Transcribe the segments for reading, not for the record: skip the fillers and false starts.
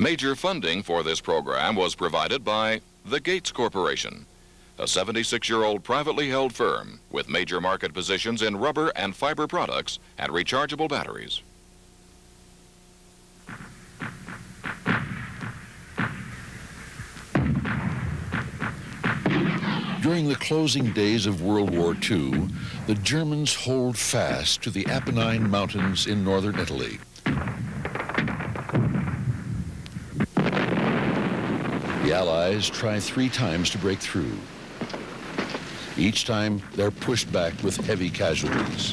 Major funding for this program was provided by the Gates Corporation, a 76-year-old privately held firm with major market positions in rubber and fiber products and rechargeable batteries. During the closing days of World War II, the Germans hold fast to the Apennine Mountains in northern Italy. The Allies try 3 times to break through. Each time, they're pushed back with heavy casualties.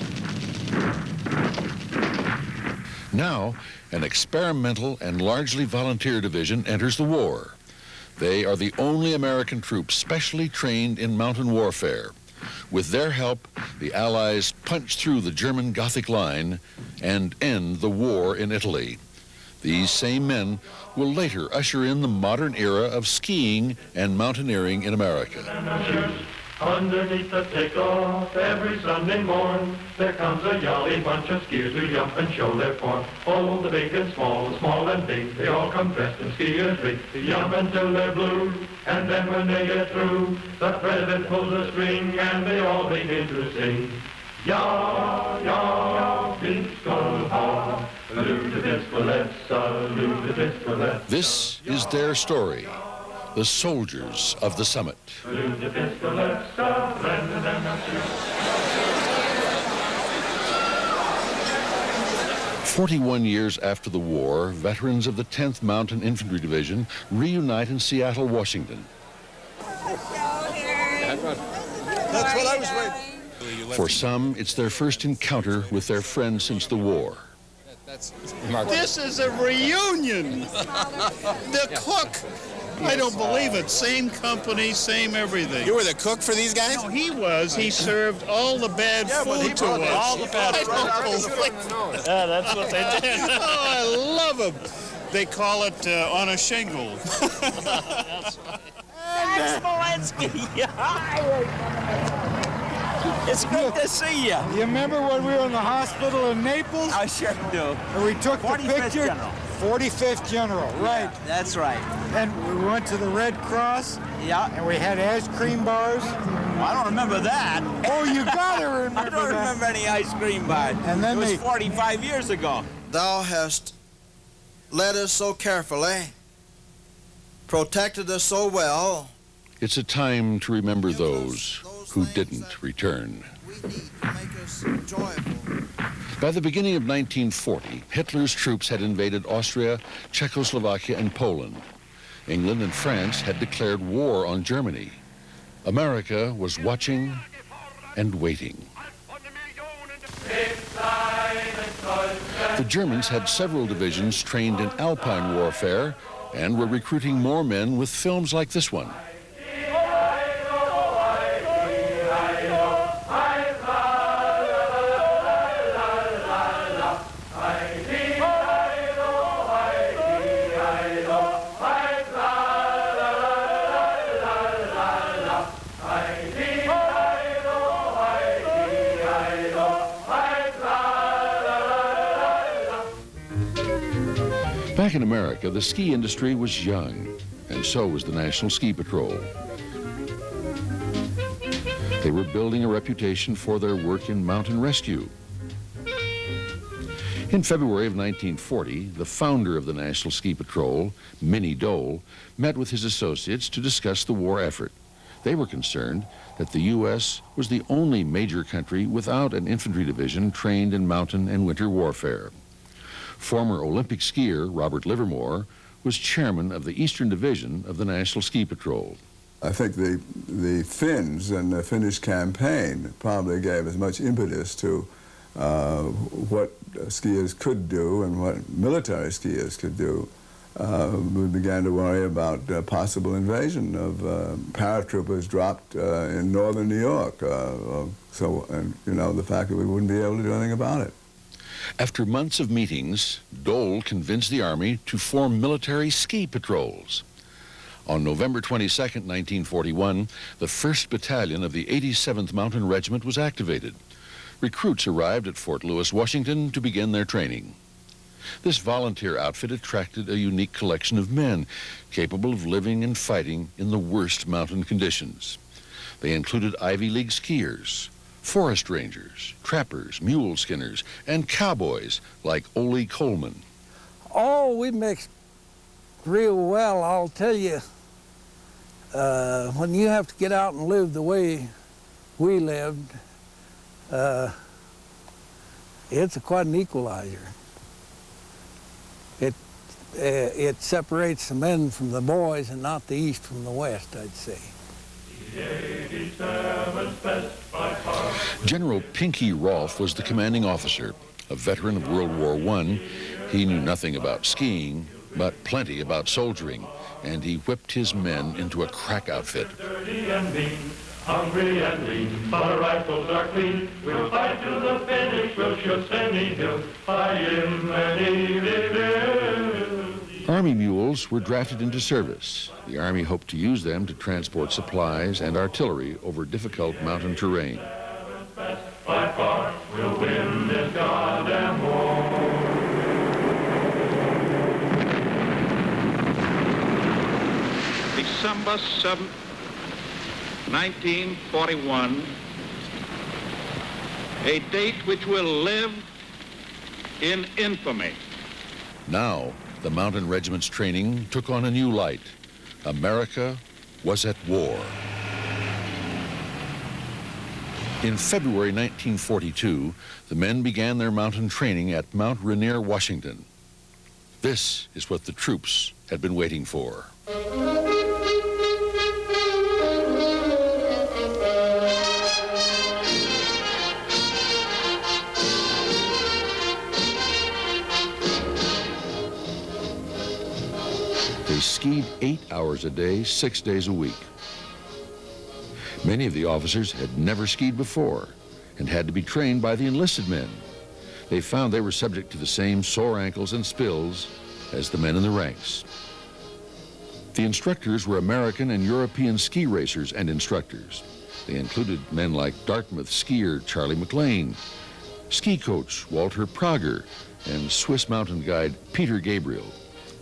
Now, an experimental and largely volunteer division enters the war. They are the only American troops specially trained in mountain warfare. With their help, the Allies punch through the German Gothic line and end the war in Italy. These same men will later usher in the modern era of skiing and mountaineering in America. Underneath the takeoff every Sunday morn, there comes a jolly bunch of skiers who jump and show their form. All the big and small and big, they all come dressed in skiers rig. They jump until they're blue, and then when they get through, the president pulls a string and they all begin to sing. Ja, ja, Vinskol ha, salute the Vinskolet, salute the Vinskolet. This is their story, the soldiers of the summit. 41 years after the war, veterans of the 10th Mountain Infantry Division reunite in Seattle, Washington. That's what I was waiting. For some, it's their first encounter with their friends since the war. This is a reunion. The cook, I don't believe it. Same company, same everything. You were the cook for these guys? No, he was. He served all the bad food to us. All the bad I don't believe it. Yeah, that's what they did. Oh, I love him. They call it on a shingle. That's right. Smolenski. It's good to see you. You remember when we were in the hospital in Naples? I sure do. And we took the 45th picture? General. 45th General, right. Yeah, that's right. And we went to the Red Cross. Yeah. And we had ice cream bars. Well, I don't remember that. Oh, you gotta remember I don't remember any ice cream bars. And then it was they... 45 years ago. Thou hast led us so carefully, protected us so well. It's a time to remember those who didn't return. We need to make us joyful. By the beginning of 1940, Hitler's troops had invaded Austria, Czechoslovakia, and Poland. England and France had declared war on Germany. America was watching and waiting. The Germans had several divisions trained in Alpine warfare and were recruiting more men with films like this one. Back in America, the ski industry was young, and so was the National Ski Patrol. They were building a reputation for their work in mountain rescue. In February of 1940, the founder of the National Ski Patrol, Minnie Dole, met with his associates to discuss the war effort. They were concerned that the U.S. was the only major country without an infantry division trained in mountain and winter warfare. Former Olympic skier Robert Livermore was chairman of the Eastern Division of the National Ski Patrol. I think the Finns and the Finnish campaign probably gave as much impetus to what skiers could do and what military skiers could do. We began to worry about possible invasion of paratroopers dropped in northern New York. And you know, the fact that we wouldn't be able to do anything about it. After months of meetings, Dole convinced the Army to form military ski patrols. On November 22, 1941, the 1st Battalion of the 87th Mountain Regiment was activated. Recruits arrived at Fort Lewis, Washington to begin their training. This volunteer outfit attracted a unique collection of men capable of living and fighting in the worst mountain conditions. They included Ivy League skiers, forest rangers, trappers, mule skinners, and cowboys like Ole Coleman. Oh, we mixed real well, I'll tell you. When you have to get out and live the way we lived, it's quite an equalizer. It separates the men from the boys and not the East from the West, I'd say. General Pinky Rolfe was the commanding officer, a veteran of World War I. He knew nothing about skiing, but plenty about soldiering, and he whipped his men into a crack outfit. Dirty and mean, hungry and lean, but our rifles are clean. We'll fight to the finish, we'll shoot any hill, by him and Army mules were drafted into service. The Army hoped to use them to transport supplies and artillery over difficult mountain terrain. by far, we'll win this goddamn war. December 7th, 1941, a date which will live in infamy. Now, the mountain regiment's training took on a new light. America was at war. In February 1942, the men began their mountain training at Mount Rainier, Washington. This is what the troops had been waiting for. They skied 8 hours a day, 6 days a week. Many of the officers had never skied before and had to be trained by the enlisted men. They found they were subject to the same sore ankles and spills as the men in the ranks. The instructors were American and European ski racers and instructors. They included men like Dartmouth skier Charlie McLean, ski coach Walter Prager, and Swiss mountain guide Peter Gabriel.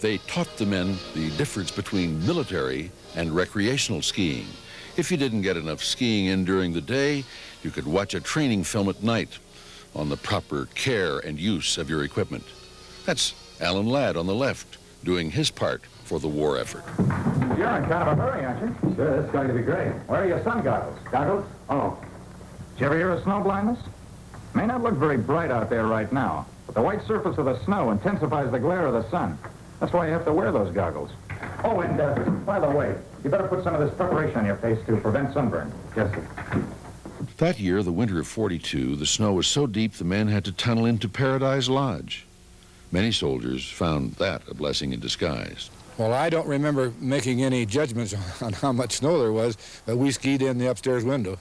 They taught the men the difference between military and recreational skiing. If you didn't get enough skiing in during the day, you could watch a training film at night on the proper care and use of your equipment. That's Alan Ladd on the left, doing his part for the war effort. You're in kind of a hurry, aren't you? Sure, it's going to be great. Where are your sun goggles? Goggles? Oh. Did you ever hear of snow blindness? May not look very bright out there right now, but the white surface of the snow intensifies the glare of the sun. That's why you have to wear those goggles. Oh, and by the way, you better put some of this preparation on your face to prevent sunburn. Yes, sir. That year, the winter of '42, the snow was so deep the men had to tunnel into Paradise Lodge. Many soldiers found that a blessing in disguise. Well, I don't remember making any judgments on how much snow there was, but we skied in the upstairs window.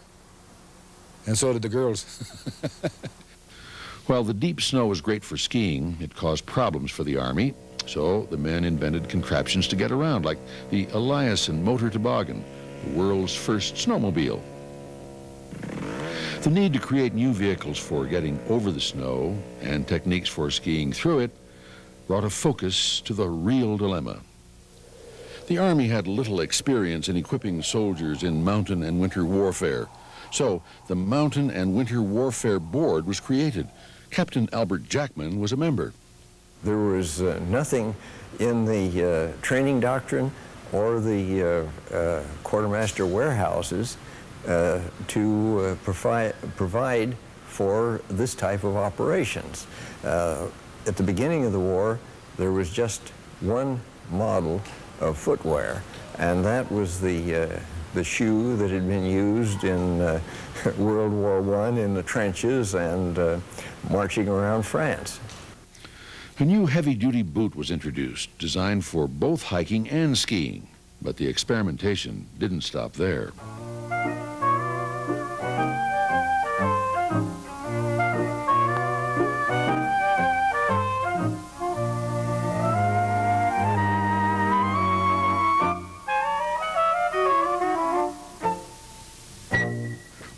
And so did the girls. While the deep snow was great for skiing, it caused problems for the Army. So the men invented contraptions to get around, like the Eliason motor toboggan, the world's first snowmobile. The need to create new vehicles for getting over the snow and techniques for skiing through it brought a focus to the real dilemma. The Army had little experience in equipping soldiers in mountain and winter warfare, so the Mountain and Winter Warfare Board was created. Captain Albert Jackman was a member. There was nothing in the training doctrine or the quartermaster warehouses to provide for this type of operations. At the beginning of the war, there was just one model of footwear, and that was the shoe that had been used in World War I in the trenches and marching around France. A new heavy-duty boot was introduced, designed for both hiking and skiing, but the experimentation didn't stop there.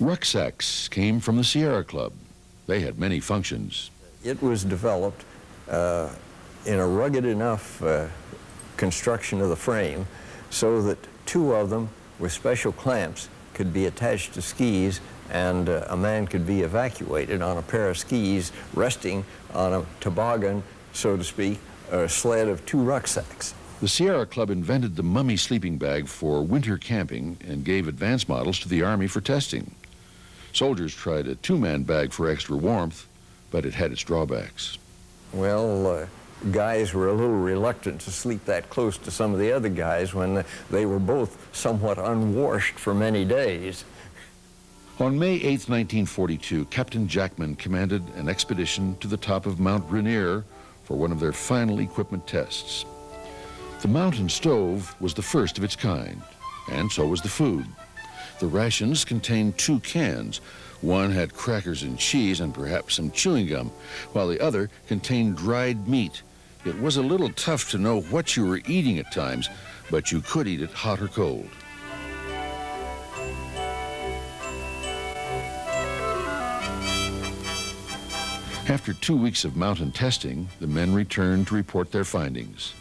Rucksacks came from the Sierra Club. They had many functions. It was developed in a rugged enough construction of the frame so that two of them with special clamps could be attached to skis, and a man could be evacuated on a pair of skis resting on a toboggan, so to speak, a sled of two rucksacks. The Sierra Club invented the Mummy sleeping bag for winter camping and gave advance models to the Army for testing. Soldiers tried a two-man bag for extra warmth, but it had its drawbacks. Well, guys were a little reluctant to sleep that close to some of the other guys when they were both somewhat unwashed for many days. On May 8, 1942, Captain Jackman commanded an expedition to the top of Mount Rainier for one of their final equipment tests. The mountain stove was the first of its kind, and so was the food. The rations contained 2 cans. One had crackers and cheese and perhaps some chewing gum, while the other contained dried meat. It was a little tough to know what you were eating at times, but you could eat it hot or cold. After 2 weeks of mountain testing, the men returned to report their findings.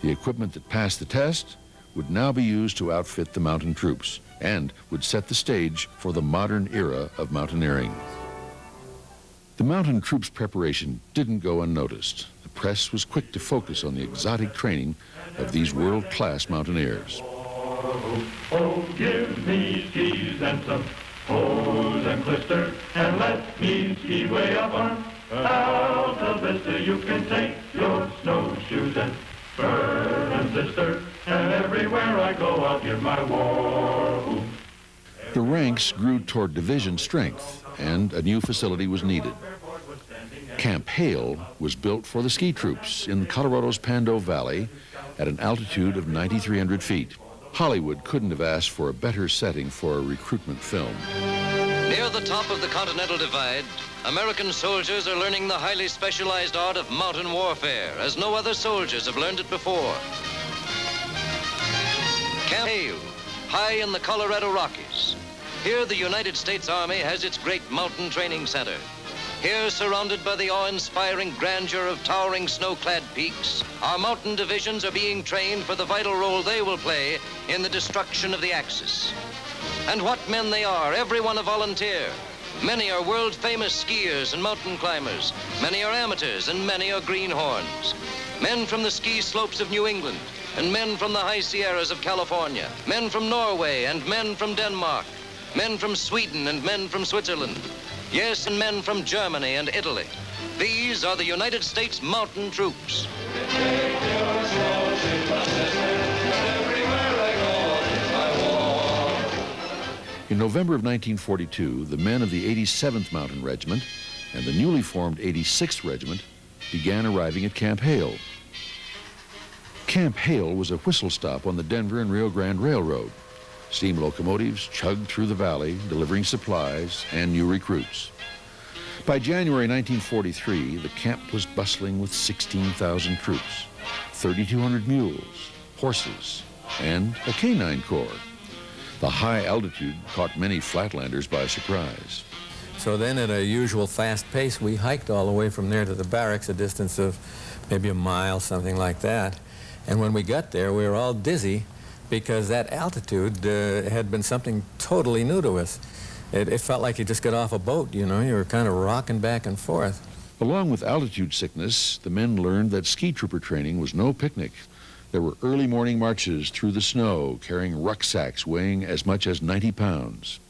The equipment that passed the test would now be used to outfit the mountain troops and would set the stage for the modern era of mountaineering. The mountain troops' preparation didn't go unnoticed. The press was quick to focus on the exotic training of these world-class mountaineers. Oh, give me skis and some hose and blister, and let me ski way up on Alta Vista. You can take your snowshoes and burn and sister, and everywhere I go I'll give my war whoop. The ranks grew toward division strength, and a new facility was needed. Camp Hale was built for the ski troops in Colorado's Pando Valley at an altitude of 9,300 feet. Hollywood couldn't have asked for a better setting for a recruitment film. Near the top of the Continental Divide, American soldiers are learning the highly specialized art of mountain warfare, as no other soldiers have learned it before. Camp Hale, high in the Colorado Rockies. Here the United States Army has its great mountain training center. Here, surrounded by the awe-inspiring grandeur of towering snow-clad peaks, our mountain divisions are being trained for the vital role they will play in the destruction of the Axis. And what men they are, everyone a volunteer. Many are world-famous skiers and mountain climbers. Many are amateurs, and many are greenhorns. Men from the ski slopes of New England, and men from the high Sierras of California. Men from Norway, and men from Denmark. Men from Sweden, and men from Switzerland. Yes, and men from Germany and Italy. These are the United States Mountain Troops. In November of 1942, the men of the 87th Mountain Regiment and the newly formed 86th Regiment began arriving at Camp Hale. Camp Hale was a whistle stop on the Denver and Rio Grande Railroad. Steam locomotives chugged through the valley, delivering supplies and new recruits. By January 1943, the camp was bustling with 16,000 troops, 3,200 mules, horses, and a canine corps. The high altitude caught many flatlanders by surprise. So then at a usual fast pace, we hiked all the way from there to the barracks, a distance of maybe a mile, something like that. And when we got there, we were all dizzy because that altitude had been something totally new to us. It felt like you just got off a boat, you know, you were kind of rocking back and forth. Along with altitude sickness, the men learned that ski trooper training was no picnic. There were early morning marches through the snow, carrying rucksacks weighing as much as 90 pounds.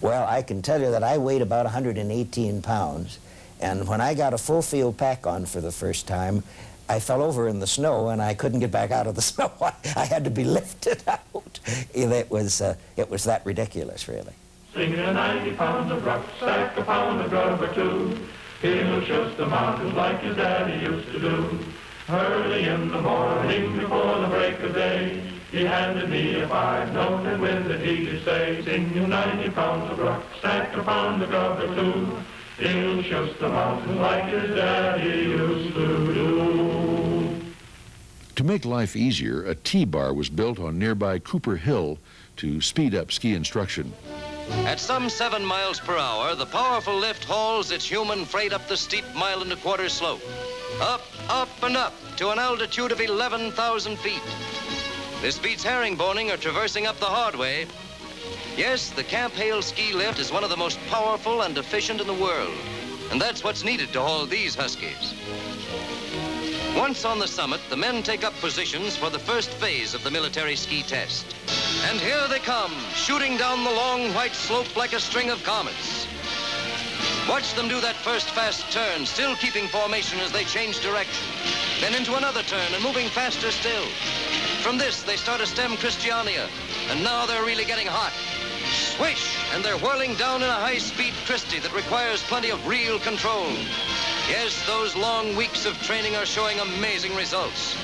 Well, I can tell you that I weighed about 118 pounds, and when I got a full field pack on for the first time, I fell over in the snow and I couldn't get back out of the snow. I had to be lifted out. It was that ridiculous, really. Singing 90 pounds of rucksack, a pound of rubber too. He'll shush the mountains like his daddy used to do. Early in the morning before the break of day, he handed me a 5-note and with it he did say, sing you 90 pounds of rucksack, a pound of rubber too. He'll shush the mountains like his daddy used to do. To make life easier, a T-bar was built on nearby Cooper Hill to speed up ski instruction. At some 7 miles per hour, the powerful lift hauls its human freight up the steep 1.25-mile slope. Up up and up to an altitude of 11,000 feet. This beats herringboning or traversing up the hard way. Yes, the Camp Hale ski lift is one of the most powerful and efficient in the world, and that's what's needed to haul these Huskies. Once on the summit, the men take up positions for the first phase of the military ski test. And here they come, shooting down the long white slope like a string of comets. Watch them do that first fast turn, still keeping formation as they change direction. Then into another turn and moving faster still. From this, they start a stem Christiania, and now they're really getting hot. Swish, and they're whirling down in a high-speed Christie that requires plenty of real control. Yes, those long weeks of training are showing amazing results.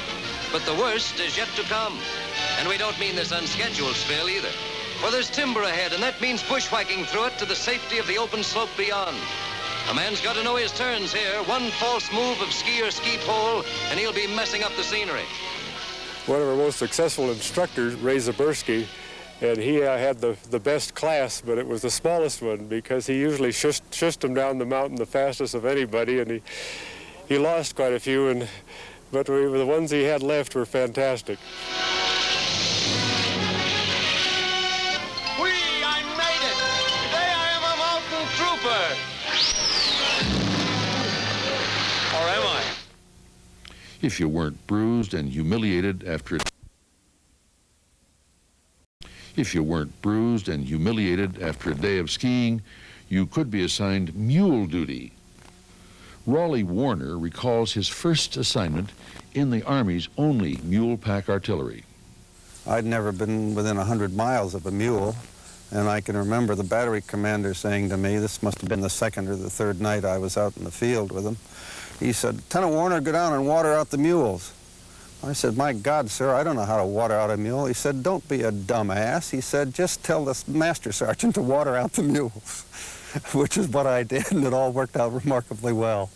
But the worst is yet to come. And we don't mean this unscheduled spill either. For there's timber ahead, and that means bushwhacking through it to the safety of the open slope beyond. A man's got to know his turns here. One false move of ski or ski pole, and he'll be messing up the scenery. One of our most successful instructors, Ray Zabersky, and he had the best class, but it was the smallest one because he usually shushed them down the mountain the fastest of anybody, and he lost quite a few, but the ones he had left were fantastic. Whee! I made it! Today I am a mountain trooper! Or am I? If you weren't bruised and humiliated after a day of skiing, you could be assigned mule duty. Raleigh Warner recalls his first assignment in the Army's only mule pack artillery. I'd never been within 100 miles of a mule, and I can remember the battery commander saying to me, this must have been the second or the third night I was out in the field with him, he said, "Lieutenant Warner, go down and water out the mules." I said, "My God, sir, I don't know how to water out a mule." He said, "Don't be a dumbass." He said, "Just tell the master sergeant to water out the mules," which is what I did, and it all worked out remarkably well.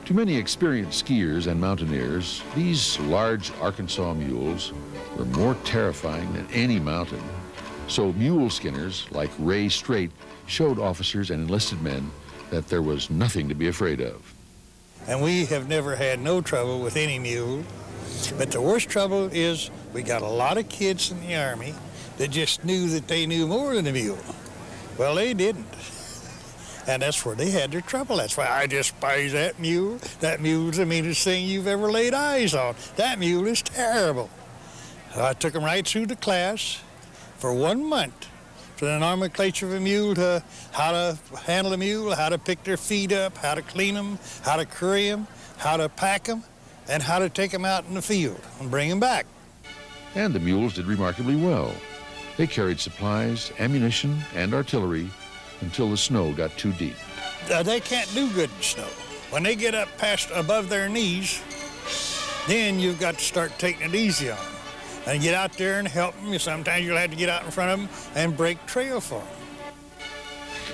To many experienced skiers and mountaineers, these large Arkansas mules were more terrifying than any mountain. So mule skinners like Ray Strait showed officers and enlisted men that there was nothing to be afraid of. And we have never had no trouble with any mule. But the worst trouble is we got a lot of kids in the Army that just knew that they knew more than a mule. Well, they didn't. And that's where they had their trouble. That's why I despise that mule. That mule's the meanest thing you've ever laid eyes on. That mule is terrible. I took them right through the class for 1 month. For the nomenclature of a mule, to how to handle a mule, how to pick their feet up, how to clean them, how to curry them, how to pack them, and how to take them out in the field and bring them back. And the mules did remarkably well. They carried supplies, ammunition, and artillery until the snow got too deep. They can't do good in snow. When they get up past above their knees, then you've got to start taking it easy on them. And get out there and help them. Sometimes you'll have to get out in front of them and break trail for them.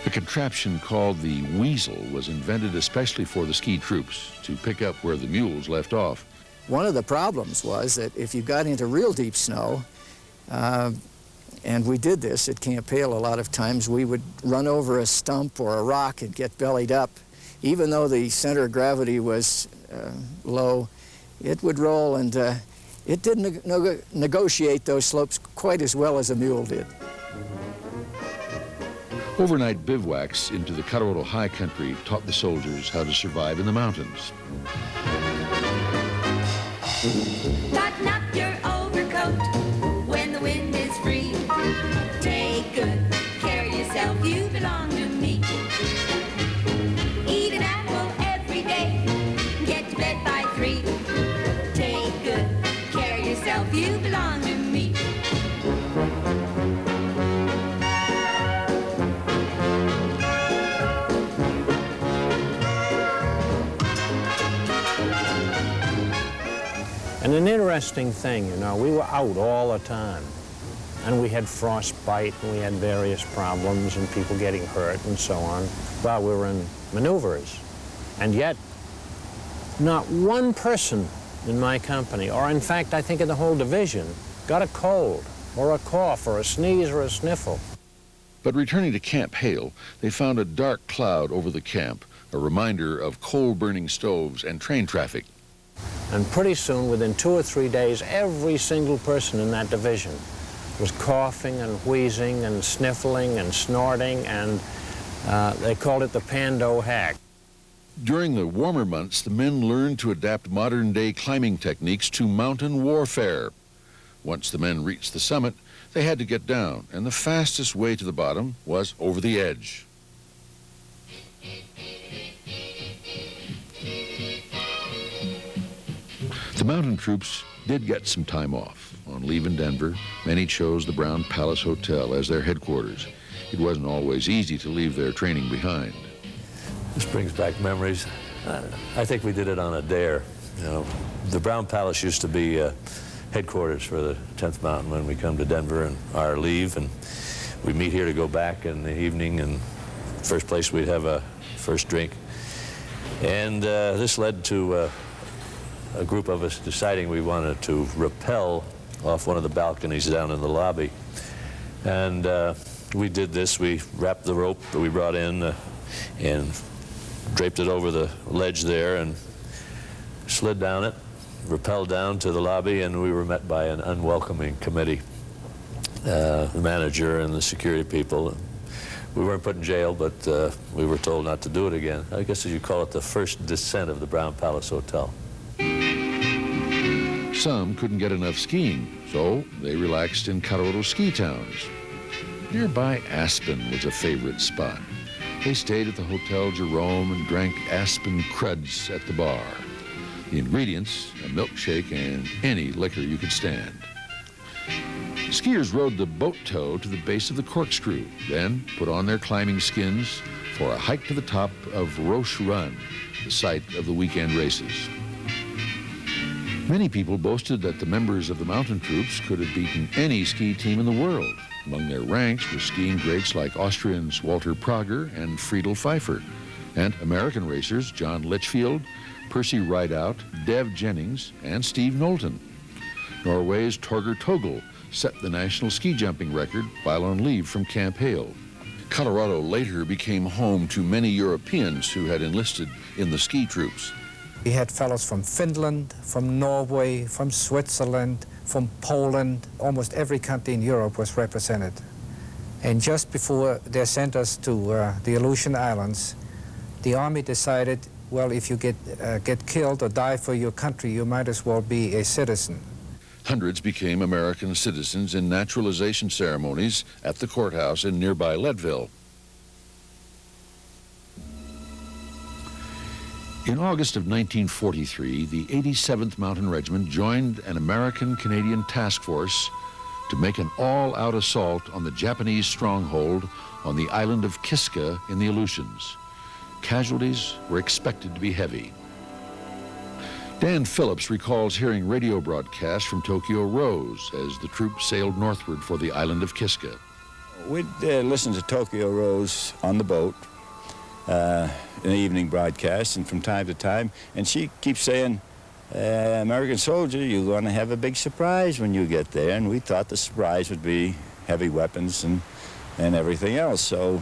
A contraption called the weasel was invented especially for the ski troops to pick up where the mules left off. One of the problems was that if you got into real deep snow, and we did this at Camp Hale a lot of times, we would run over a stump or a rock and get bellied up. Even though the center of gravity was low, it would roll, and it didn't negotiate those slopes quite as well as a mule did. Overnight bivouacs into the Colorado High Country taught the soldiers how to survive in the mountains. Button up your overcoat when the wind is free. Take good care of yourself, you belong to me. Eat an apple every day, get to bed by 3. Take good care of yourself, you belong to me. And an interesting thing, you know, we were out all the time. And we had frostbite, and we had various problems, and people getting hurt and so on, while we were in maneuvers. And yet, not one person in my company, or in fact, I think in the whole division, got a cold, or a cough, or a sneeze, or a sniffle. But returning to Camp Hale, they found a dark cloud over the camp, a reminder of coal-burning stoves and train traffic. And pretty soon, within 2 or 3 days, every single person in that division was coughing and wheezing and sniffling and snorting, and they called it the Pando hack. During the warmer months, the men learned to adapt modern-day climbing techniques to mountain warfare. Once the men reached the summit, they had to get down, and the fastest way to the bottom was over the edge. The mountain troops did get some time off. On leaving Denver, many chose the Brown Palace Hotel as their headquarters. It wasn't always easy to leave their training behind. This brings back memories. I think we did it on a dare. You know, the Brown Palace used to be headquarters for the 10th Mountain when we come to Denver and our leave, and we meet here to go back in the evening, and first place we'd have a first drink. And this led to a group of us deciding we wanted to rappel off one of the balconies down in the lobby. And we did this. We wrapped the rope that we brought in and draped it over the ledge there and slid down it, rappelled down to the lobby, and we were met by an unwelcoming committee, the manager and the security people. We weren't put in jail, but we were told not to do it again. I guess as you call it, the first descent of the Brown Palace Hotel. Some couldn't get enough skiing, so they relaxed in Colorado ski towns. Nearby Aspen was a favorite spot. They stayed at the Hotel Jerome and drank Aspen Cruds at the bar. The ingredients, a milkshake and any liquor you could stand. Skiers rode the boat tow to the base of the corkscrew, then put on their climbing skins for a hike to the top of Roche Run, the site of the weekend races. Many people boasted that the members of the mountain troops could have beaten any ski team in the world. Among their ranks were skiing greats like Austrians Walter Prager and Friedel Pfeiffer, and American racers John Litchfield, Percy Rideout, Dev Jennings, and Steve Knowlton. Norway's Torger Togel set the national ski jumping record while on leave from Camp Hale. Colorado later became home to many Europeans who had enlisted in the ski troops. We had fellows from Finland, from Norway, from Switzerland, from Poland. Almost every country in Europe was represented. And just before they sent us to the Aleutian Islands, the Army decided, well, if you get killed or die for your country, you might as well be a citizen. Hundreds became American citizens in naturalization ceremonies at the courthouse in nearby Leadville. In August of 1943, the 87th Mountain Regiment joined an American-Canadian task force to make an all-out assault on the Japanese stronghold on the island of Kiska in the Aleutians. Casualties were expected to be heavy. Dan Phillips recalls hearing radio broadcasts from Tokyo Rose as the troops sailed northward for the island of Kiska. We'd listen to Tokyo Rose on the boat in the evening broadcast, and from time to time, and she keeps saying, American soldier, you're going to have a big surprise when you get there. And we thought the surprise would be heavy weapons and everything else. So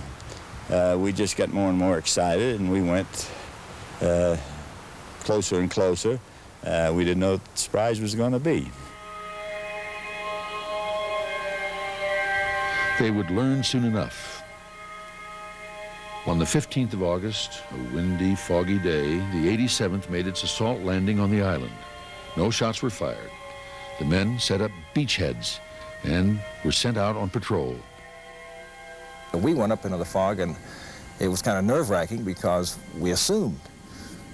we just got more and more excited, and we went closer and closer. We didn't know what the surprise was going to be. They would learn soon enough. On the 15th of August, a windy, foggy day, the 87th made its assault landing on the island. No shots were fired. The men set up beachheads and were sent out on patrol. We went up into the fog, and it was kind of nerve-wracking because we assumed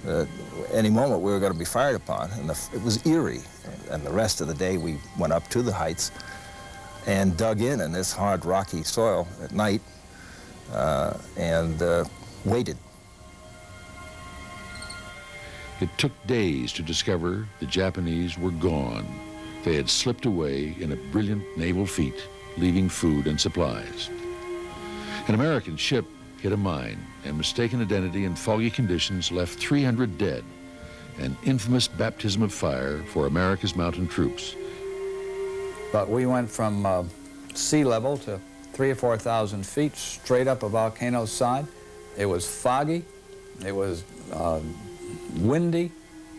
that any moment we were going to be fired upon, and it was eerie. And the rest of the day we went up to the heights and dug in this hard, rocky soil at night and waited. It took days to discover the Japanese were gone. They had slipped away in a brilliant naval feat, leaving food and supplies. An American ship hit a mine, and mistaken identity and foggy conditions left 300 dead, an infamous baptism of fire for America's mountain troops. But we went from sea level to 3,000 or 4,000 feet straight up a volcano's side. It was foggy, it was windy,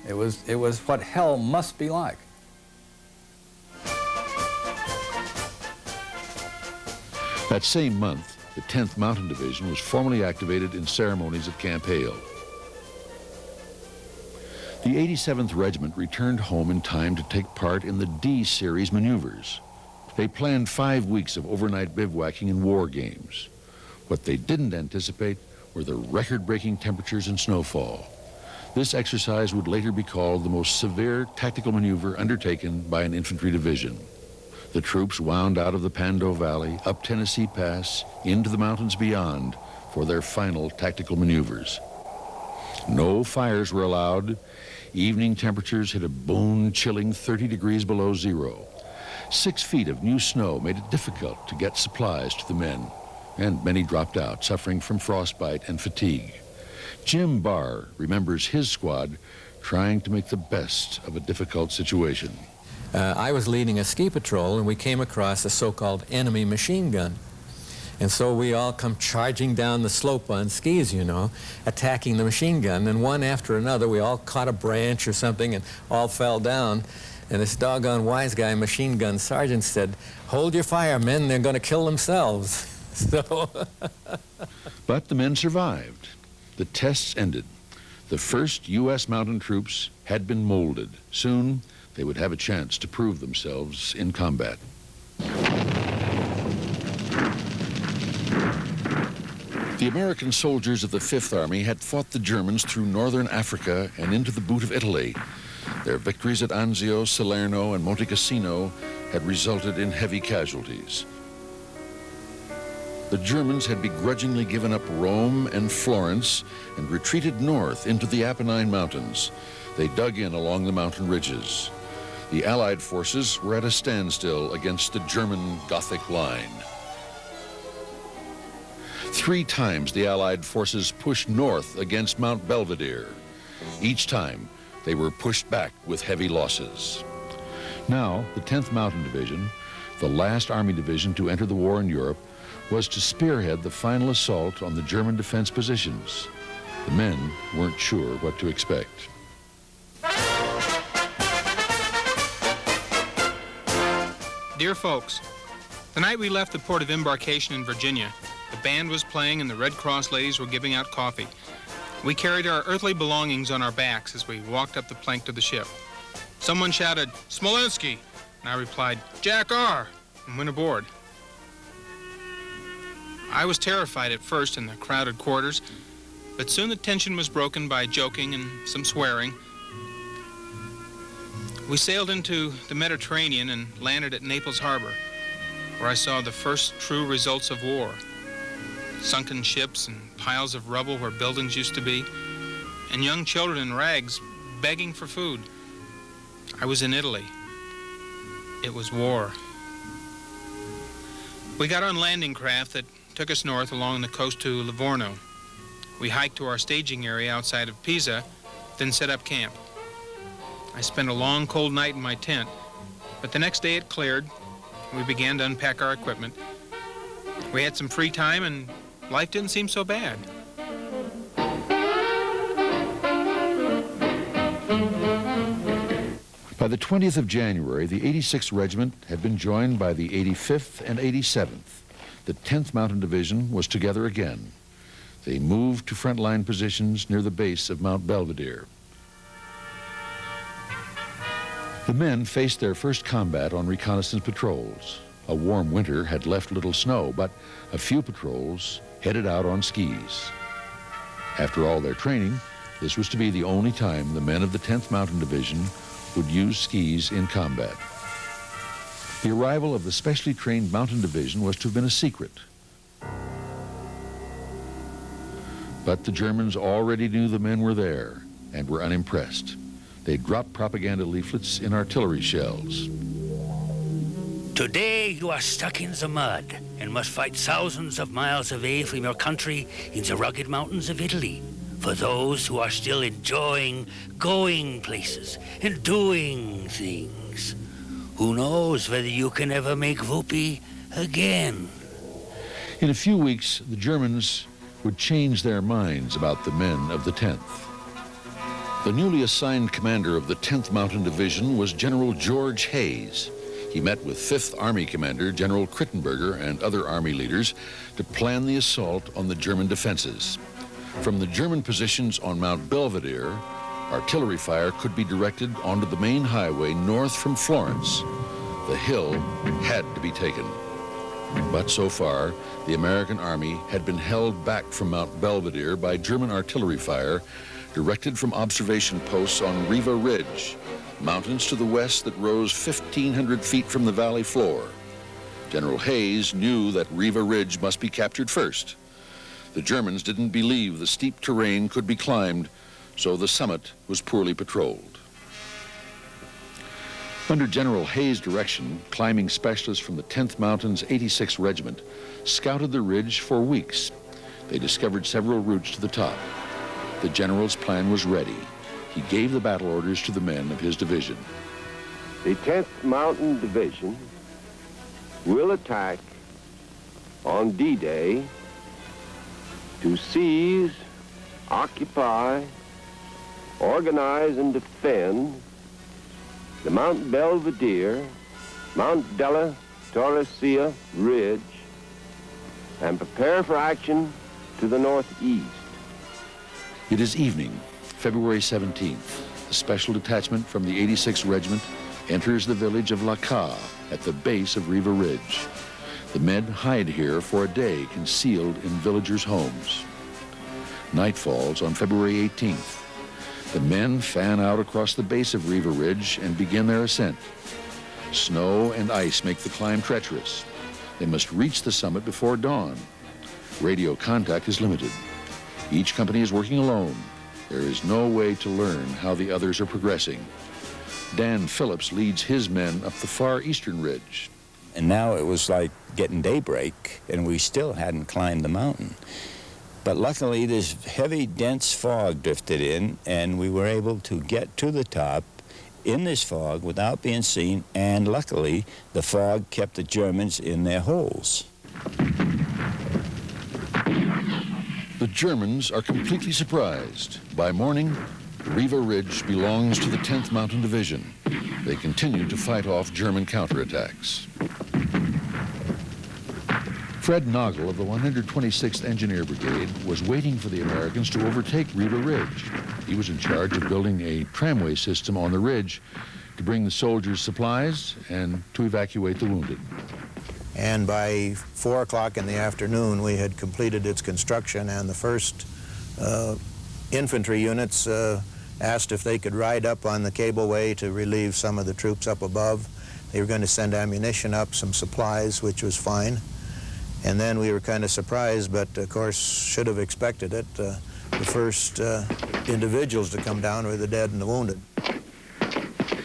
It was what hell must be like. That same month, the 10th Mountain Division was formally activated in ceremonies at Camp Hale. The 87th Regiment returned home in time to take part in the D-Series maneuvers. They planned 5 weeks of overnight bivouacking and war games. What they didn't anticipate were the record-breaking temperatures and snowfall. This exercise would later be called the most severe tactical maneuver undertaken by an infantry division. The troops wound out of the Pando Valley, up Tennessee Pass, into the mountains beyond for their final tactical maneuvers. No fires were allowed. Evening temperatures hit a bone-chilling 30 degrees below zero. 6 feet of new snow made it difficult to get supplies to the men, and many dropped out, suffering from frostbite and fatigue. Jim Barr remembers his squad trying to make the best of a difficult situation. I was leading a ski patrol, and we came across a so-called enemy machine gun. And so we all come charging down the slope on skis, you know, attacking the machine gun. And one after another, we all caught a branch or something and all fell down. And this doggone wise guy, machine gun sergeant, said, "Hold your fire, men, they're going to kill themselves." So But the men survived. The tests ended. The first U.S. mountain troops had been molded. Soon, they would have a chance to prove themselves in combat. The American soldiers of the Fifth Army had fought the Germans through northern Africa and into the boot of Italy. Their victories at Anzio, Salerno, and Monte Cassino had resulted in heavy casualties. The Germans had begrudgingly given up Rome and Florence and retreated north into the Apennine Mountains. They dug in along the mountain ridges. The Allied forces were at a standstill against the German Gothic line. 3 times the Allied forces pushed north against Mount Belvedere. Each time, they were pushed back with heavy losses. Now, the 10th Mountain Division, the last Army division to enter the war in Europe, was to spearhead the final assault on the German defense positions. The men weren't sure what to expect. Dear folks, the night we left the port of embarkation in Virginia, the band was playing and the Red Cross ladies were giving out coffee. We carried our earthly belongings on our backs as we walked up the plank to the ship. Someone shouted, "Smolenski!" and I replied, "Jack R!" and went aboard. I was terrified at first in the crowded quarters, but soon the tension was broken by joking and some swearing. We sailed into the Mediterranean and landed at Naples Harbor, where I saw the first true results of war. Sunken ships and piles of rubble where buildings used to be, and young children in rags begging for food. I was in Italy. It was war. We got on landing craft that took us north along the coast to Livorno. We hiked to our staging area outside of Pisa, then set up camp. I spent a long, cold night in my tent, but the next day it cleared. We began to unpack our equipment. We had some free time, and life didn't seem so bad. By the 20th of January, the 86th Regiment had been joined by the 85th and 87th. The 10th Mountain Division was together again. They moved to frontline positions near the base of Mount Belvedere. The men faced their first combat on reconnaissance patrols. A warm winter had left little snow, but a few patrols headed out on skis. After all their training, this was to be the only time the men of the 10th Mountain Division would use skis in combat. The arrival of the specially trained Mountain Division was to have been a secret. But the Germans already knew the men were there and were unimpressed. They dropped propaganda leaflets in artillery shells. Today you are stuck in the mud and must fight thousands of miles away from your country in the rugged mountains of Italy. For those who are still enjoying going places and doing things. Who knows whether you can ever make Vupi again? In a few weeks, the Germans would change their minds about the men of the 10th. The newly assigned commander of the 10th Mountain Division was General George Hayes. He met with 5th Army Commander General Krittenberger and other Army leaders to plan the assault on the German defenses. From the German positions on Mount Belvedere, artillery fire could be directed onto the main highway north from Florence. The hill had to be taken. But so far, the American Army had been held back from Mount Belvedere by German artillery fire directed from observation posts on Riva Ridge, mountains to the west that rose 1,500 feet from the valley floor. General Hayes knew that Riva Ridge must be captured first. The Germans didn't believe the steep terrain could be climbed, so the summit was poorly patrolled. Under General Hayes' direction, climbing specialists from the 10th Mountain's 86th Regiment scouted the ridge for weeks. They discovered several routes to the top. The general's plan was ready. He gave the battle orders to the men of his division. The 10th Mountain Division will attack on D-Day to seize, occupy, organize, and defend the Mount Belvedere, Mount Della Torresilla Ridge, and prepare for action to the northeast. It is evening, February 17th. A special detachment from the 86th Regiment enters the village of La Ca at the base of Riva Ridge. The men hide here for a day, concealed in villagers' homes. Night falls on February 18th. The men fan out across the base of Riva Ridge and begin their ascent. Snow and ice make the climb treacherous. They must reach the summit before dawn. Radio contact is limited. Each company is working alone. There is no way to learn how the others are progressing. Dan Phillips leads his men up the far eastern ridge. And now it was like getting daybreak, and we still hadn't climbed the mountain. But luckily, this heavy, dense fog drifted in, and we were able to get to the top in this fog without being seen, and luckily, the fog kept the Germans in their holes. The Germans are completely surprised. By morning, Riva Ridge belongs to the 10th Mountain Division. They continue to fight off German counterattacks. Fred Noggle of the 126th Engineer Brigade was waiting for the Americans to overtake Riva Ridge. He was in charge of building a tramway system on the ridge to bring the soldiers supplies and to evacuate the wounded. And by 4 o'clock in the afternoon, we had completed its construction, and the first infantry units asked if they could ride up on the cableway to relieve some of the troops up above. They were going to send ammunition up, some supplies, which was fine. And then we were kind of surprised, but of course should have expected it. The first individuals to come down were the dead and the wounded.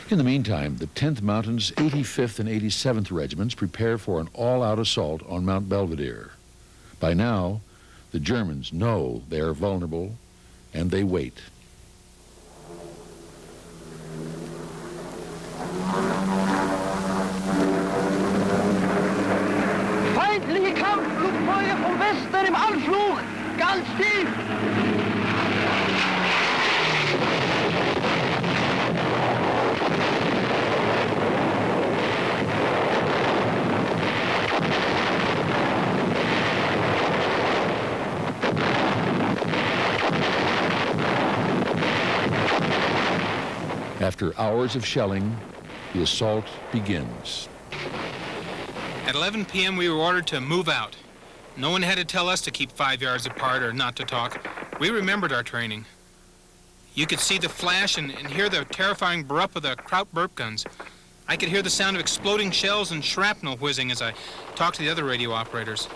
In the meantime, the 10th Mountain's 85th and 87th Regiments prepare for an all-out assault on Mount Belvedere. By now, the Germans know they are vulnerable, and they wait. Feindliche Kampfflugzeuge vom Westen im Anflug! Ganz tief! After hours of shelling, the assault begins. At 11 p.m., we were ordered to move out. No one had to tell us to keep 5 yards apart or not to talk. We remembered our training. You could see the flash and hear the terrifying brup of the Kraut burp guns. I could hear the sound of exploding shells and shrapnel whizzing as I talked to the other radio operators.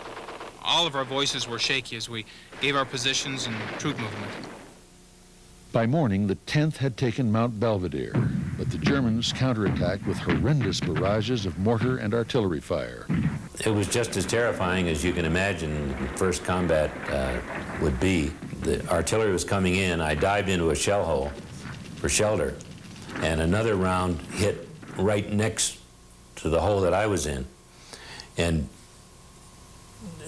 All of our voices were shaky as we gave our positions and troop movement. By morning, the 10th had taken Mount Belvedere, but the Germans counterattacked with horrendous barrages of mortar and artillery fire. It was just as terrifying as you can imagine first combat would be. The artillery was coming in. I dived into a shell hole for shelter, and another round hit right next to the hole that I was in and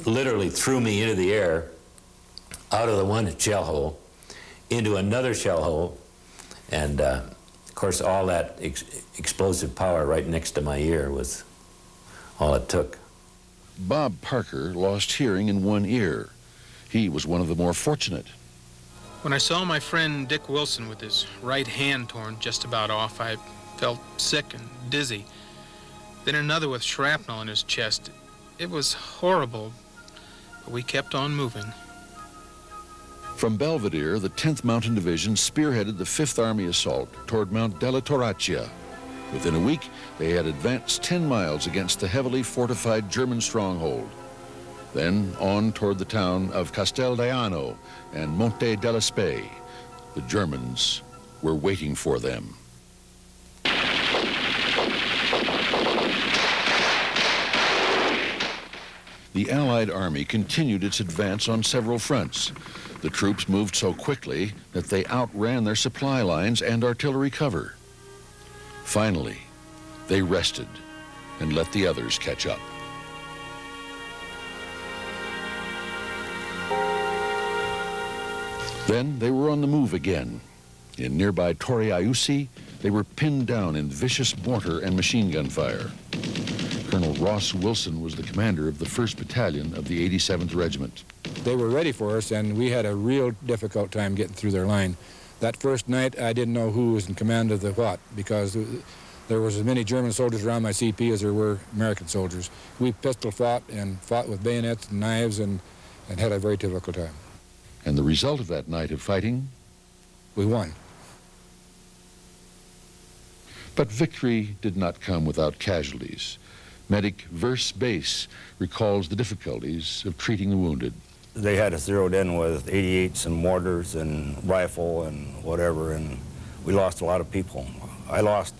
literally threw me into the air out of the one shell hole into another shell hole And of course, all that explosive power right next to my ear was all it took. Bob Parker lost hearing in one ear. He was one of the more fortunate. When I saw my friend Dick Wilson with his right hand torn just about off, I felt sick and dizzy. Then another with shrapnel in his chest. It was horrible, but we kept on moving. From Belvedere, the 10th Mountain Division spearheaded the 5th Army assault toward Mount della Torraccia. Within a week, they had advanced 10 miles against the heavily fortified German stronghold. Then on toward the town of Casteldaiano and Monte della Spey. The Germans were waiting for them. The Allied Army continued its advance on several fronts. The troops moved so quickly that they outran their supply lines and artillery cover. Finally, they rested and let the others catch up. Then they were on the move again. In nearby Torre Aiusi, they were pinned down in vicious mortar and machine gun fire. Colonel Ross Wilson was the commander of the 1st Battalion of the 87th Regiment. They were ready for us, and we had a real difficult time getting through their line. That first night, I didn't know who was in command of the what, because there was as many German soldiers around my CP as there were American soldiers. We pistol fought and fought with bayonets and knives and had a very difficult time. And the result of that night of fighting? We won. But victory did not come without casualties. Medic Verse Bass recalls the difficulties of treating the wounded. They had us zeroed in with 88s and mortars and rifle and whatever, and we lost a lot of people. I lost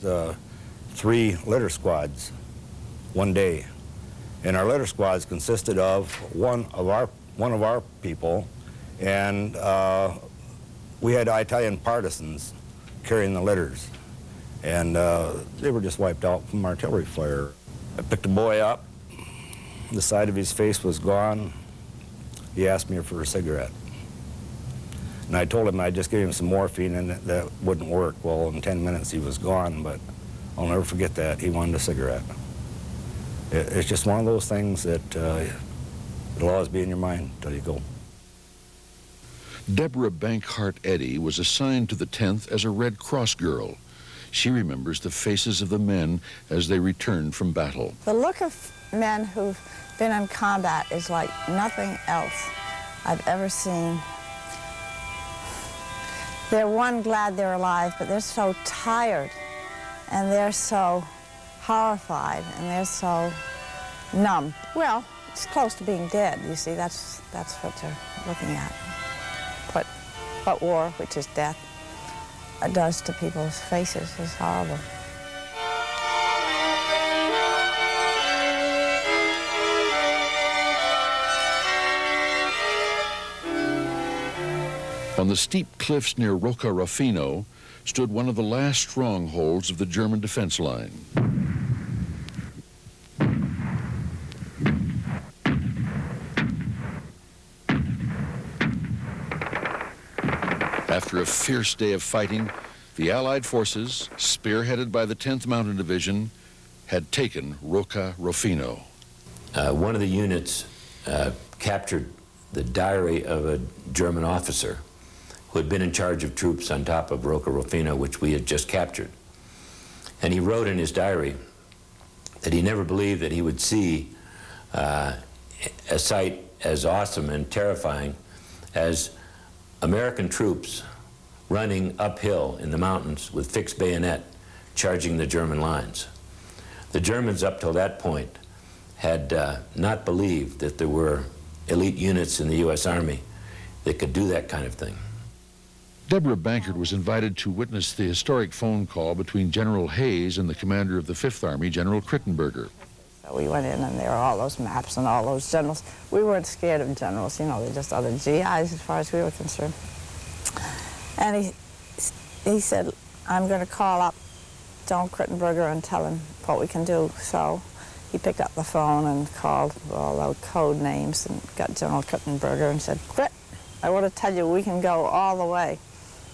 3 litter squads one day, and our litter squads consisted of one of our people, and we had Italian partisans carrying the litters, and they were just wiped out from artillery fire. I picked a boy up. The side of his face was gone. He asked me for a cigarette. And I told him I'd just give him some morphine and that wouldn't work. Well, in 10 minutes he was gone, but I'll never forget that. He wanted a cigarette. It's just one of those things that it'll always be in your mind until you go. Deborah Bankhart Eddy was assigned to the 10th as a Red Cross girl. She remembers the faces of the men as they returned from battle. The look of men who've been in combat is like nothing else I've ever seen. They're glad they're alive, but they're so tired, and they're so horrified, and they're so numb. Well, it's close to being dead, you see. That's what they're looking at. What war, which is death, does to people's faces is horrible. On the steep cliffs near Rocca Rufino stood one of the last strongholds of the German defense line. After a fierce day of fighting, the Allied forces, spearheaded by the 10th Mountain Division, had taken Rocca Rufino. One of the units captured the diary of a German officer who had been in charge of troops on top of Rocca Rufino, which we had just captured. And he wrote in his diary that he never believed that he would see a sight as awesome and terrifying as American troops running uphill in the mountains with fixed bayonet, charging the German lines. The Germans up till that point had not believed that there were elite units in the U.S. Army that could do that kind of thing. Deborah Bankhart was invited to witness the historic phone call between General Hayes and the commander of the 5th Army, General Krittenberger. So we went in, and there were all those maps and all those generals. We weren't scared of generals, you know, they're just other GIs as far as we were concerned. And he said, I'm going to call up General Krittenberger and tell him what we can do. So he picked up the phone and called all those code names and got General Krittenberger and said, Krit, I want to tell you we can go all the way.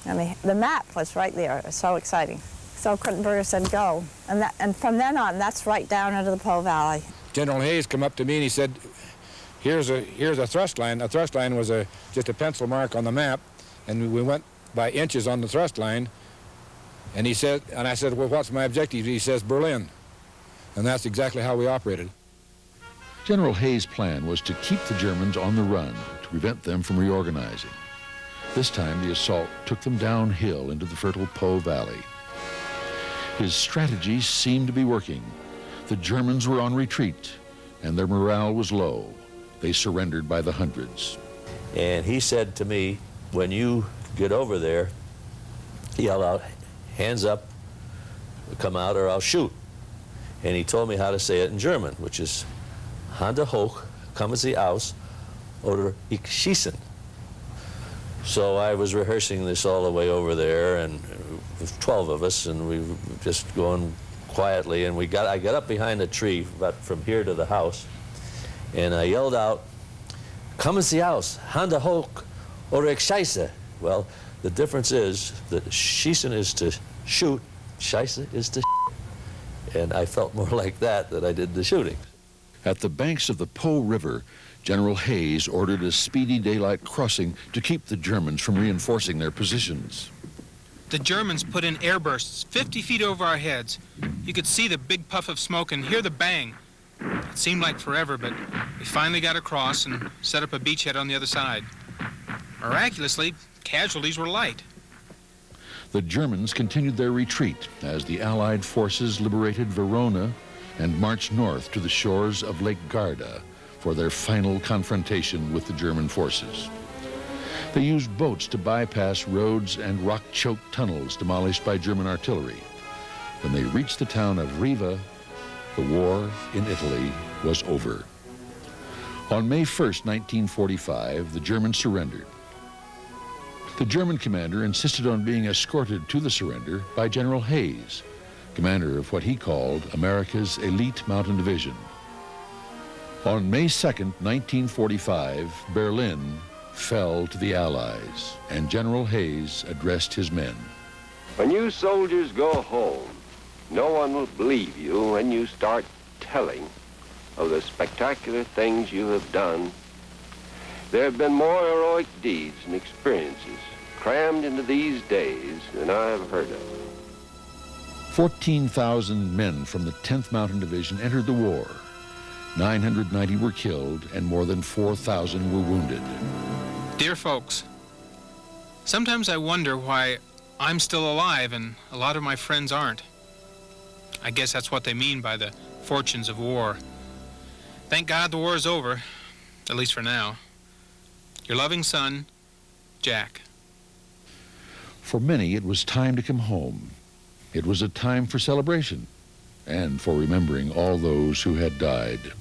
And the map was right there. It was so exciting. So Krittenberger said, go. And from then on, that's right down into the Po Valley. General Hayes come up to me and he said, here's a thrust line. A thrust line was just a pencil mark on the map, and we went by inches on the thrust line. And he said, and I said, well, what's my objective? He says, Berlin. And that's exactly how we operated. General Hayes' plan was to keep the Germans on the run to prevent them from reorganizing. This time, the assault took them downhill into the fertile Po Valley. His strategy seemed to be working. The Germans were on retreat, and their morale was low. They surrendered by the hundreds. And he said to me, when you get over there, yell out, hands up, come out or I'll shoot. And he told me how to say it in German, which is Hände hoch, kommen Sie aus, oder ich schießen. So I was rehearsing this all the way over there, and there's 12 of us, and we were just going quietly, and I got up behind a tree about from here to the house, and I yelled out, kommen Sie aus, Hände hoch, oder ich schieße. Well, the difference is that schießen is to shoot, scheiße is to shit. And I felt more like that than I did the shooting. At the banks of the Po River, General Hayes ordered a speedy daylight crossing to keep the Germans from reinforcing their positions. The Germans put in airbursts 50 feet over our heads. You could see the big puff of smoke and hear the bang. It seemed like forever, but we finally got across and set up a beachhead on the other side. Miraculously, casualties were light. The Germans continued their retreat as the Allied forces liberated Verona and marched north to the shores of Lake Garda for their final confrontation with the German forces. They used boats to bypass roads and rock-choked tunnels demolished by German artillery. When they reached the town of Riva, the war in Italy was over. On May 1st, 1945, the Germans surrendered. The German commander insisted on being escorted to the surrender by General Hayes, commander of what he called America's elite mountain division. On May 2nd, 1945, Berlin fell to the Allies, and General Hayes addressed his men. When you soldiers go home, no one will believe you when you start telling of the spectacular things you have done. There have been more heroic deeds and experiences crammed into these days than I have heard of. 14,000 men from the 10th Mountain Division entered the war. 990 were killed and more than 4,000 were wounded. Dear folks, sometimes I wonder why I'm still alive and a lot of my friends aren't. I guess that's what they mean by the fortunes of war. Thank God the war is over, at least for now. Your loving son, Jack. For many, it was time to come home. It was a time for celebration and for remembering all those who had died.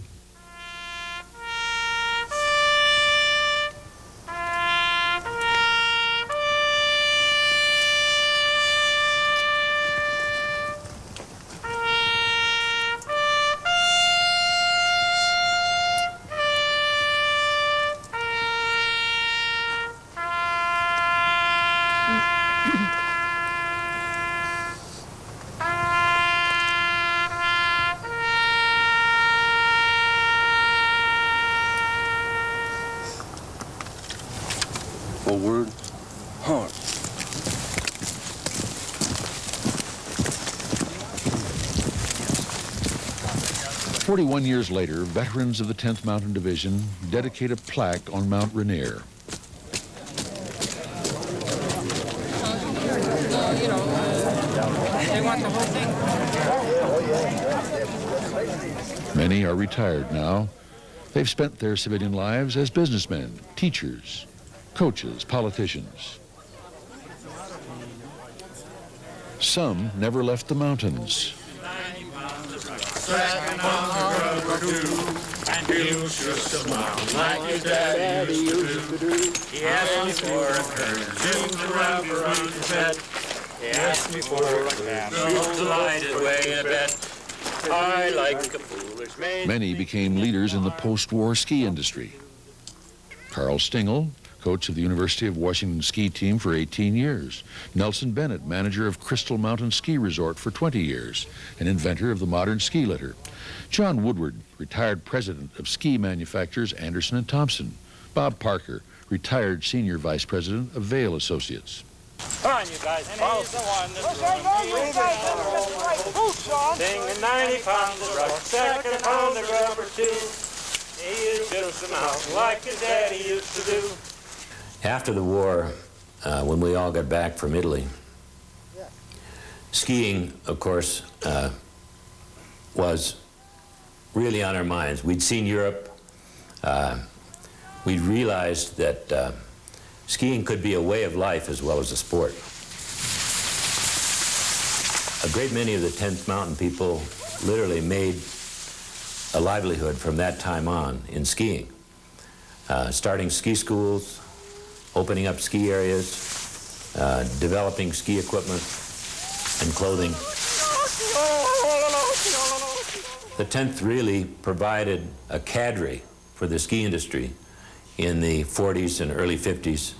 Forward, hard. 41 years later, veterans of the 10th Mountain Division dedicate a plaque on Mount Rainier. Many are retired now. They've spent their civilian lives as businessmen, teachers, coaches, politicians. Some never left the mountains. And he was just a mountain like his daddy used to do. He asked me for a curtain, zoomed around his bed. He asked me for a curtain, to light it way a bit. I like a foolish man. Many became leaders in the post-war ski industry. Carl Stingel, coach of the University of Washington ski team for 18 years. Nelson Bennett, manager of Crystal Mountain Ski Resort for 20 years, and inventor of the modern ski litter. John Woodward, retired president of ski manufacturers Anderson and Thompson. Bob Parker, retired senior vice president of Vail Associates. Come on, you guys. He's the one that's singing 90 pounds of rock, second pound of rubber too. He builds them out like his daddy used to do. After the war, when we all got back from Italy, skiing, of course, was really on our minds. We'd seen Europe. We'd realized that skiing could be a way of life as well as a sport. A great many of the 10th Mountain people literally made a livelihood from that time on in skiing. Starting ski schools, opening up ski areas, developing ski equipment and clothing. The 10th really provided a cadre for the ski industry in the 40s and early 50s,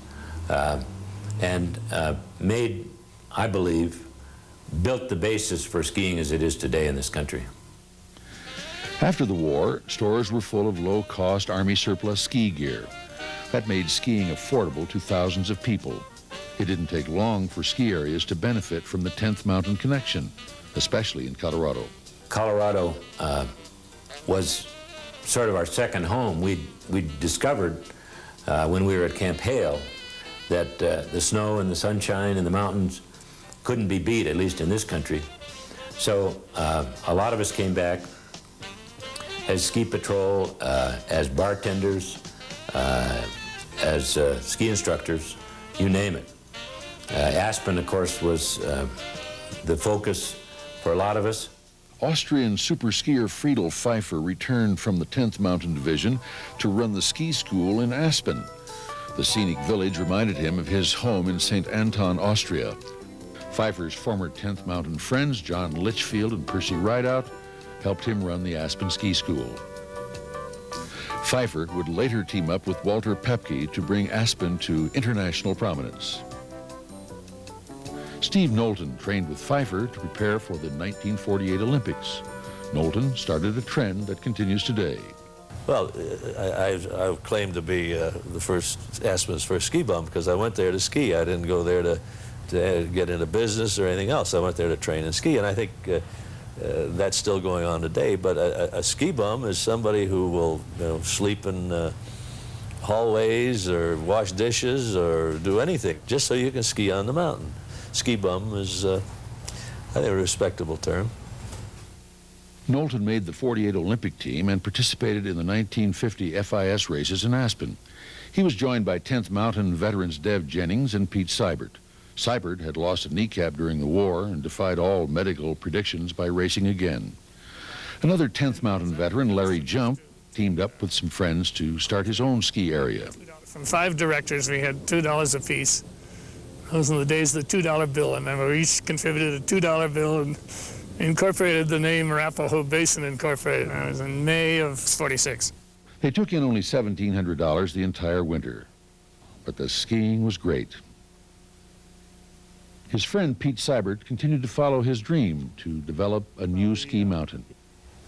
and made, I believe, built the basis for skiing as it is today in this country. After the war, stores were full of low-cost Army surplus ski gear. That made skiing affordable to thousands of people. It didn't take long for ski areas to benefit from the 10th Mountain connection, especially in Colorado. Colorado was sort of our second home. We discovered when we were at Camp Hale that the snow and the sunshine and the mountains couldn't be beat, at least in this country. So a lot of us came back as ski patrol, as bartenders, as ski instructors, you name it. Aspen, of course, was the focus for a lot of us. Austrian super skier Friedel Pfeiffer returned from the 10th Mountain Division to run the ski school in Aspen. The scenic village reminded him of his home in St. Anton, Austria. Pfeiffer's former 10th Mountain friends, John Litchfield and Percy Rideout, helped him run the Aspen Ski School. Pfeiffer would later team up with Walter Pepke to bring Aspen to international prominence. Steve Knowlton trained with Pfeiffer to prepare for the 1948 Olympics. Knowlton started a trend that continues today. Well, I claim to be Aspen's first ski bum because I went there to ski. I didn't go there to get into business or anything else. I went there to train and ski, and I think that's still going on today. But a ski bum is somebody who will sleep in hallways or wash dishes or do anything just so you can ski on the mountain. Ski bum is, I think, a respectable term. Knowlton made the 48 Olympic team and participated in the 1950 FIS races in Aspen. He was joined by 10th Mountain veterans Dev Jennings and Pete Seibert. Seibert had lost a kneecap during the war and defied all medical predictions by racing again. Another 10th Mountain veteran, Larry Jump, teamed up with some friends to start his own ski area. From 5 directors, we had $2 apiece. Those were the days of the $2 bill. I remember we each contributed a $2 bill and incorporated the name Arapahoe Basin Incorporated. That was in May of '46. They took in only $1,700 the entire winter, but the skiing was great. His friend Pete Seibert continued to follow his dream to develop a new ski mountain.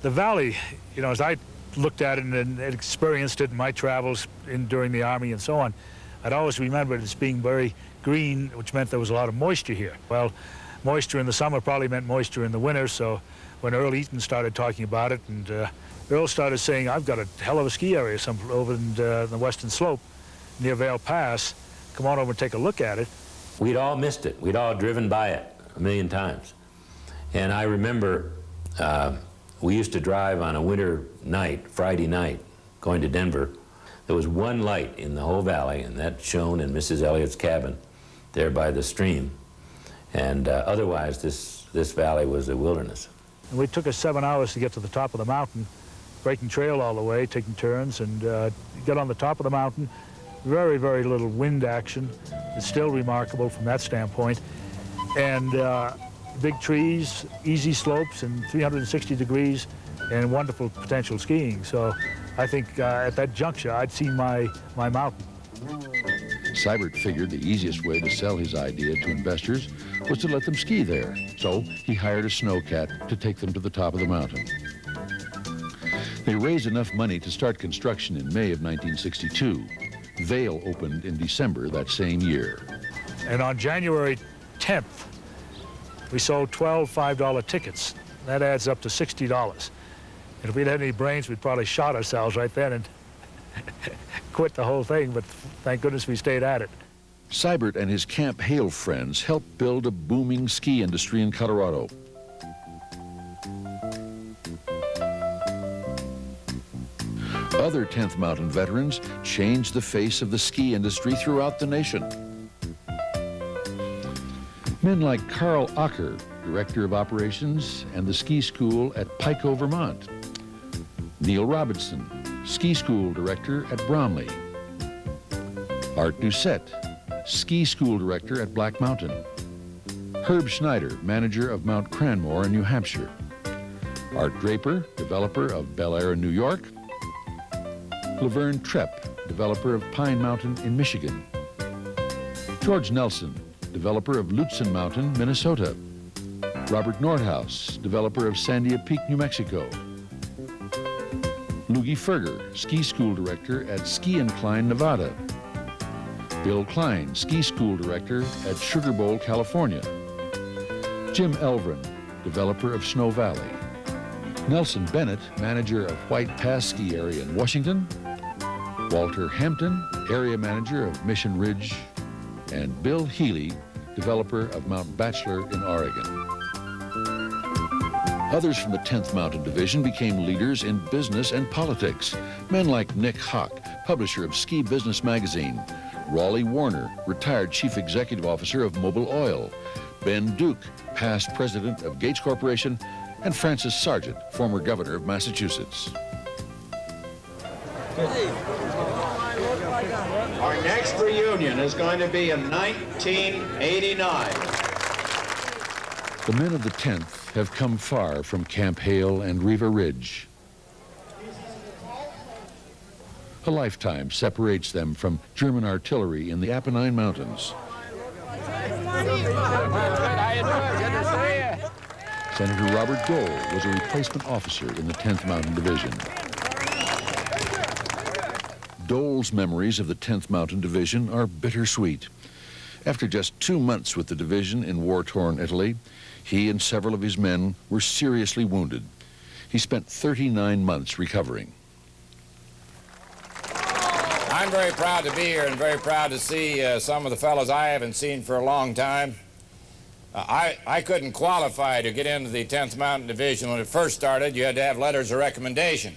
The valley, as I looked at it and experienced it in my travels during the Army and so on, I'd always remembered it as being very green, which meant there was a lot of moisture here. Well, moisture in the summer probably meant moisture in the winter, so when Earl Eaton started talking about it, and Earl started saying, I've got a hell of a ski area over in the western slope near Vail Pass. Come on over and take a look at it. We'd all missed it. We'd all driven by it a million times. And I remember we used to drive on a winter night, Friday night, going to Denver. There was one light in the whole valley, and that shone in Mrs. Elliott's cabin there by the stream. And otherwise, this valley was a wilderness. And it took us 7 hours to get to the top of the mountain, breaking trail all the way, taking turns, and get on the top of the mountain. Very, very little wind action. It's still remarkable from that standpoint. And big trees, easy slopes, and 360 degrees, and wonderful potential skiing. So I think at that juncture, I'd seen my mountain. Seibert figured the easiest way to sell his idea to investors was to let them ski there. So he hired a snowcat to take them to the top of the mountain. They raised enough money to start construction in May of 1962. Vail opened in December that same year. And on January 10th, we sold 12 $5 tickets. That adds up to $60. And if we'd had any brains, we'd probably shot ourselves right then and quit the whole thing, but thank goodness we stayed at it. Seibert and his Camp Hale friends helped build a booming ski industry in Colorado. Other 10th Mountain veterans changed the face of the ski industry throughout the nation. Men like Carl Acker, Director of Operations and the ski school at Pico, Vermont. Neil Robinson, Ski School Director at Bromley. Art Doucette, Ski School Director at Black Mountain. Herb Schneider, Manager of Mount Cranmore in New Hampshire. Art Draper, Developer of Bel Air in New York. Laverne Trepp, Developer of Pine Mountain in Michigan. George Nelson, Developer of Lutsen Mountain, Minnesota. Robert Nordhaus, Developer of Sandia Peak, New Mexico. Loogie Ferger, Ski School Director at Ski Incline, Nevada. Bill Klein, Ski School Director at Sugar Bowl, California. Jim Elvrin, Developer of Snow Valley. Nelson Bennett, Manager of White Pass Ski Area in Washington. Walter Hampton, Area Manager of Mission Ridge. And Bill Healy, Developer of Mount Bachelor in Oregon. Others from the 10th Mountain Division became leaders in business and politics. Men like Nick Hawk, publisher of Ski Business Magazine. Raleigh Warner, retired Chief Executive Officer of Mobil Oil. Ben Duke, past president of Gates Corporation. And Francis Sargent, former governor of Massachusetts. Our next reunion is going to be in 1989. The men of the 10th have come far from Camp Hale and Riva Ridge. A lifetime separates them from German artillery in the Apennine Mountains. Senator Robert Dole was a replacement officer in the 10th Mountain Division. Dole's memories of the 10th Mountain Division are bittersweet. After just 2 months with the division in war-torn Italy, he and several of his men were seriously wounded. He spent 39 months recovering. I'm very proud to be here and very proud to see some of the fellows I haven't seen for a long time. I couldn't qualify to get into the 10th Mountain Division when it first started. You had to have letters of recommendation.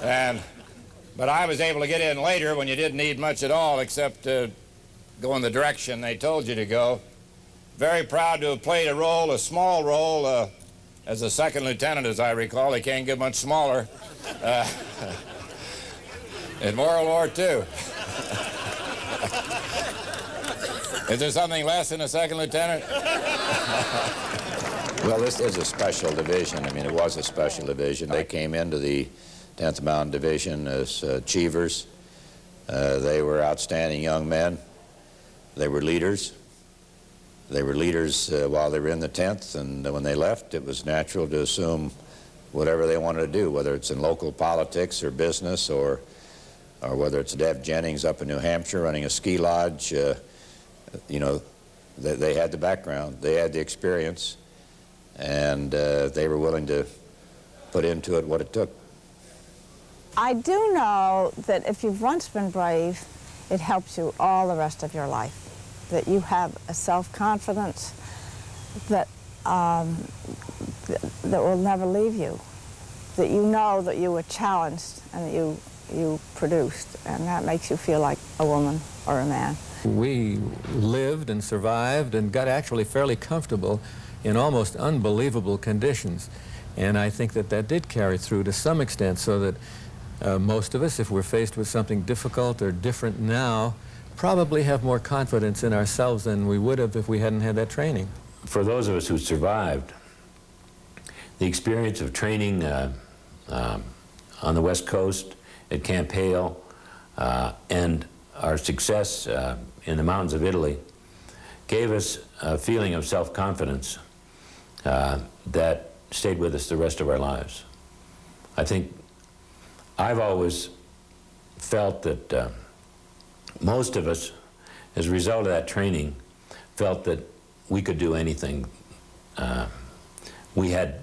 But I was able to get in later when you didn't need much at all except go in the direction they told you to go. Very proud to have played a role, a small role, as a second lieutenant, as I recall. They can't get much smaller. In World War II. Is there something less than a second lieutenant? Well, this is a special division. I mean, it was a special division. They came into the 10th Mountain Division as achievers. They were outstanding young men. They were leaders. They were leaders while they were in the 10th, and when they left, it was natural to assume whatever they wanted to do, whether it's in local politics or business or whether it's Dev Jennings up in New Hampshire running a ski lodge. You know, they had the background, they had the experience, and they were willing to put into it what it took. I do know that if you've once been brave, it helps you all the rest of your life. That you have a self-confidence that that will never leave you. That you know that you were challenged and that you produced, and that makes you feel like a woman or a man. We lived and survived and got actually fairly comfortable in almost unbelievable conditions. And I think that that did carry through to some extent, so that most of us, if we're faced with something difficult or different now, probably have more confidence in ourselves than we would have if we hadn't had that training. For those of us who survived, the experience of training on the West Coast at Camp Hale and our success in the mountains of Italy gave us a feeling of self-confidence that stayed with us the rest of our lives. I think I've always felt that most of us, as a result of that training, felt that we could do anything. We had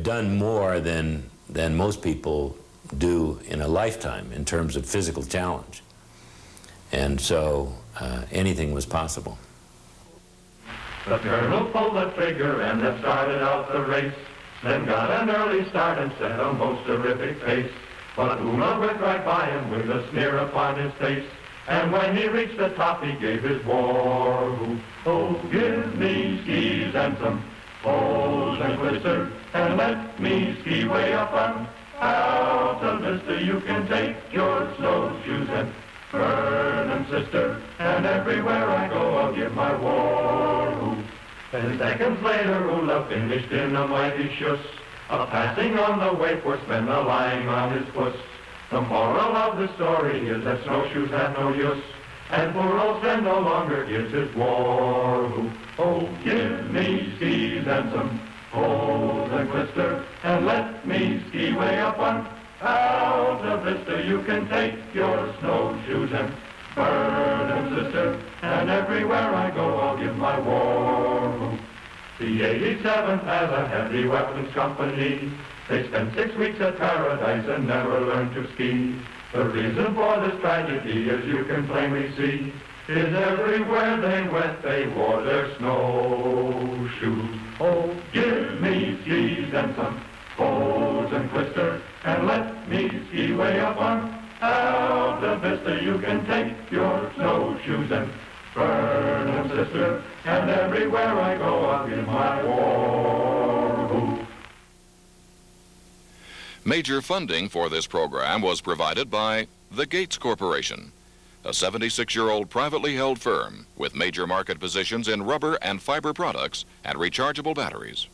done more than most people do in a lifetime in terms of physical challenge. And so anything was possible. The colonel pulled the trigger and they started out the race, then got an early start and set a most terrific pace. But Ulla went right by him with a sneer upon his face, and when he reached the top he gave his war whoop. Oh, give me skis and some poles and twisters, and let me ski way up on Alta Vista. You can take your snowshoes and burn 'em, sister, and everywhere I go I'll give my war whoop. 10 seconds later Ulla finished in a mighty shuss, a passing on the way sportsman a lying on his puss. The moral of the story is that snowshoes have no use, and poor old Sven no longer gives his war whoop. Oh, give me skis and some poles and blister, and let me ski way up on Alta Vista. You can take your snowshoes and burn 'em, sister, and everywhere I go I'll give my war whoop. The 87th has a heavy weapons company. They spent 6 weeks at Paradise and never learned to ski. The reason for this tragedy, as you can plainly see, is everywhere they went they wore their snowshoes. Oh, give me skis and some poles and twister, and let me ski way up on Alta Vista. You can take your snowshoes and burn 'em, sister, and everywhere I go I'll give my war whoop. Major funding for this program was provided by the Gates Corporation, a 76-year-old privately held firm with major market positions in rubber and fiber products and rechargeable batteries.